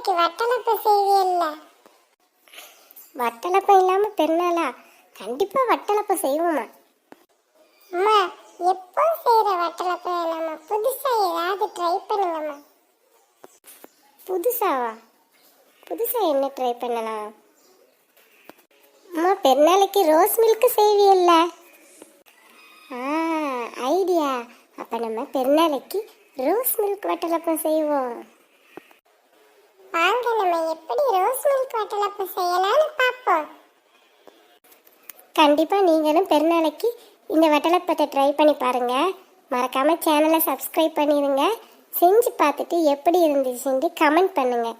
பெருநாளைக்கு வட்டலப்பம் செய்வியல்ல? வட்டலப்பம் இல்லாம பெருநாளா? கண்டிப்பா வட்டலப்பம் செய்வோமா? அம்மா, எப்போ செய்யற வட்டலப்பம் நம்ம புதுசா ஏதாவது ட்ரை பண்ணுங்கம்மா. புதுசாவா? புதுசா என்ன ட்ரை பண்ணலாம்? அம்மா, பெருநாளைக்கு ரோஸ் மில்க் செய்வியல்ல? ஐடியா. அப்ப நம்ம பெருநாளைக்கு ரோஸ் மில்க் வட்டலப்பம் செய்வோம். வாங்க, நம்ம எப்படி ரோஸ் மில்க் வட்டலப்பம் செய்யலாம்னு பார்ப்போம். கண்டிப்பா நீங்களும் பெருநாளைக்கு இந்த வட்டலப்பத்தை ட்ரை பண்ணி பாருங்க. மறக்காம சேனலை சப்ஸ்கிரைப் பண்ணிடுங்க. செஞ்சு பார்த்துட்டு எப்படி இருந்துச்சுன்னு கமெண்ட் பண்ணுங்க.